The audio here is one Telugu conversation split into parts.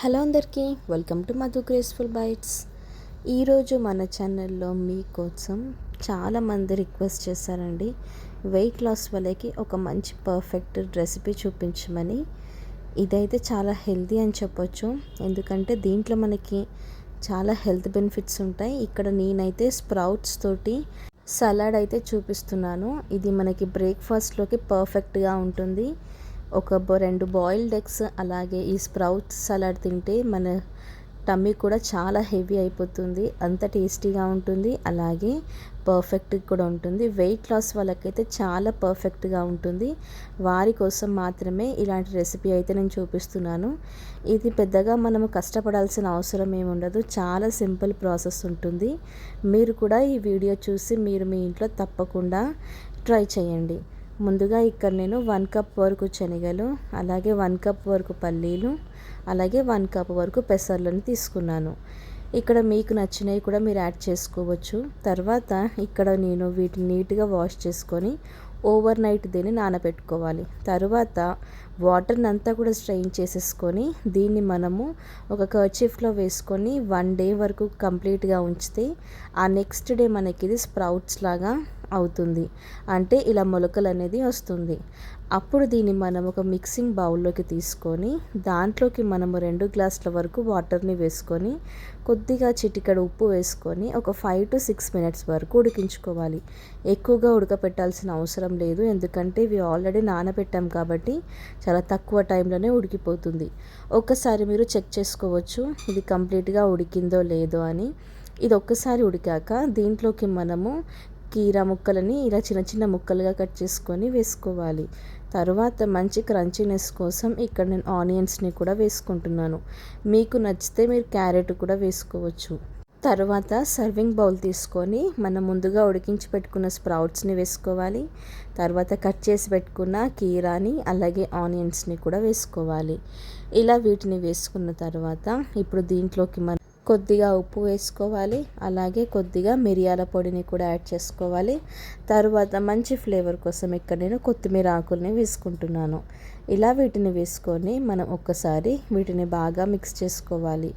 హలో అందరికీ, welcome to Madhu graceful bytes. ఈరోజు మన ఛానల్లో మీకోసం చాలామంది రిక్వెస్ట్ చేశారండి, వెయిట్ లాస్ వాళ్ళకి ఒక మంచి పర్ఫెక్ట్ రెసిపీ చూపించమని. ఇదైతే చాలా హెల్తీ అని చెప్పొచ్చు, ఎందుకంటే దీంట్లో మనకి చాలా హెల్త్ బెనిఫిట్స్ ఉంటాయి. ఇక్కడ నేనైతే స్ప్రౌట్స్ తోటి సలాడ్ అయితే చూపిస్తున్నాను. ఇది మనకి బ్రేక్ఫాస్ట్లోకి పర్ఫెక్ట్గా ఉంటుంది. ఒక 2 బాయిల్డ్ ఎగ్స్ అలాగే ఈ స్ప్రౌట్స్ సలాడ్ తింటే మన టమ్మీ కూడా చాలా హెవీ అయిపోతుంది. అంత టేస్టీగా ఉంటుంది, అలాగే పర్ఫెక్ట్గా కూడా ఉంటుంది. వెయిట్ లాస్ వాళ్ళకైతే చాలా పర్ఫెక్ట్గా ఉంటుంది. వారి కోసం మాత్రమే ఇలాంటి రెసిపీ అయితే నేను చూపిస్తున్నాను. ఇది పెద్దగా మనము కష్టపడాల్సిన అవసరం ఏమి ఉండదు, చాలా సింపుల్ ప్రాసెస్ ఉంటుంది. మీరు కూడా ఈ వీడియో చూసి మీరు మీ ఇంట్లో తప్పకుండా ట్రై చేయండి. ముందుగా ఇక్కడ నేను 1 కప్ వరకు శనగలు, అలాగే 1 కప్ వరకు పల్లీలు, అలాగే 1 కప్ వరకు పెసర్లను తీసుకున్నాను. ఇక్కడ మీకు నచ్చినవి కూడా మీరు యాడ్ చేసుకోవచ్చు. తర్వాత ఇక్కడ నేను వీటిని నీట్గా వాష్ చేసుకొని ఓవర్ నైట్ దీన్ని నానబెట్టుకోవాలి. తర్వాత వాటర్ని అంతా కూడా స్ట్రెయిన్ చేసేసుకొని దీన్ని మనము ఒక కర్చీఫ్లో వేసుకొని 1 డే వరకు కంప్లీట్గా ఉంచితే ఆ నెక్స్ట్ డే మనకి ఇది స్ప్రౌట్స్ లాగా అవుతుంది. అంటే ఇలా మొలకలు అనేది వస్తుంది. అప్పుడు దీన్ని మనం ఒక మిక్సింగ్ బౌల్లోకి తీసుకొని దాంట్లోకి మనము 2 గ్లాసుల వరకు వాటర్ని వేసుకొని కొద్దిగా చిటికెడు ఉప్పు వేసుకొని ఒక 5 to 6 minutes వరకు ఉడికించుకోవాలి. ఎక్కువగా ఉడకపెట్టాల్సిన అవసరం లేదు, ఎందుకంటే ఇవి ఆల్రెడీ నానబెట్టాం కాబట్టి చాలా తక్కువ టైంలోనే ఉడికిపోతుంది. ఒక్కసారి మీరు చెక్ చేసుకోవచ్చు ఇది కంప్లీట్గా ఉడికిందో లేదో అని. ఇది ఒక్కసారి ఉడికాక దీంట్లోకి మనము కీరా ముక్కలని ఇలా చిన్న చిన్న ముక్కలుగా కట్ చేసుకొని వేసుకోవాలి. తర్వాత మంచి క్రంచీనెస్ కోసం ఇక్కడ నేను ఆనియన్స్ని కూడా వేసుకుంటున్నాను. మీకు నచ్చితే మీరు క్యారెట్ కూడా వేసుకోవచ్చు. తర్వాత సర్వింగ్ బౌల్ తీసుకొని మనం ముందుగా ఉడికించి పెట్టుకున్న స్ప్రౌట్స్ని వేసుకోవాలి. తర్వాత కట్ చేసి పెట్టుకున్న కీరాని అలాగే ఆనియన్స్ని కూడా వేసుకోవాలి. ఇలా వీటిని వేసుకున్న తర్వాత ఇప్పుడు దీంట్లోకి మనం కొద్దిగా ఉప్పు వేసుకోవాలి, అలాగే కొద్దిగా మిరియాల పొడిని కూడా యాడ్ చేసుకోవాలి. తర్వాత మంచి ఫ్లేవర్ కోసం ఇక్కడ నేను కొత్తిమీర ఆకుల్ని వేసుకుంటున్నాను. ఇలా వీటిని వేసుకొని మనం ఒక్కసారి వీటిని బాగా మిక్స్ చేసుకోవాలి.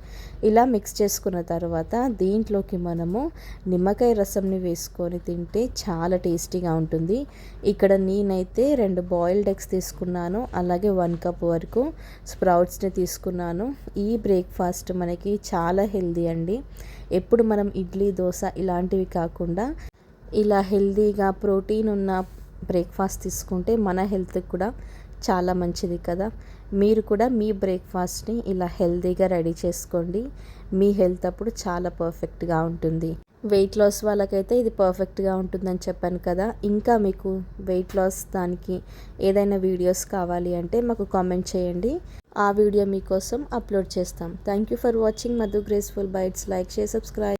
ఇలా మిక్స్ చేసుకున్న తర్వాత దీంట్లోకి మనము నిమ్మకాయ రసంని వేసుకొని తింటే చాలా టేస్టీగా ఉంటుంది. ఇక్కడ నేనైతే 2 బాయిల్డ్ ఎగ్స్ తీసుకున్నాను, అలాగే 1 కప్ వరకు స్ప్రౌట్స్ని తీసుకున్నాను. ఈ బ్రేక్ఫాస్ట్ మనకి చాలా హెల్దీ అండి. ఎప్పుడు మనం ఇడ్లీ, దోశ ఇలాంటివి కాకుండా ఇలా హెల్దీగా ప్రోటీన్ ఉన్న బ్రేక్ఫాస్ట్ తీసుకుంటే మన హెల్త్కి కూడా చాలా మంచిది కదా. మీరు కూడా మీ బ్రేక్ఫాస్ట్ని ఇలా హెల్తీగా రెడీ చేసుకోండి. మీ హెల్త్ అప్పుడు చాలా పర్ఫెక్ట్గా ఉంటుంది. వెయిట్ లాస్ వాళ్ళకైతే ఇది పర్ఫెక్ట్గా ఉంటుందని చెప్పాను కదా. ఇంకా మీకు వెయిట్ లాస్ దానికి ఏదైనా వీడియోస్ కావాలి అంటే మాకు కామెంట్ చేయండి, ఆ వీడియో మీకోసం అప్లోడ్ చేస్తాం. Thank you for watching Madhu graceful bytes. Like, share, subscribe.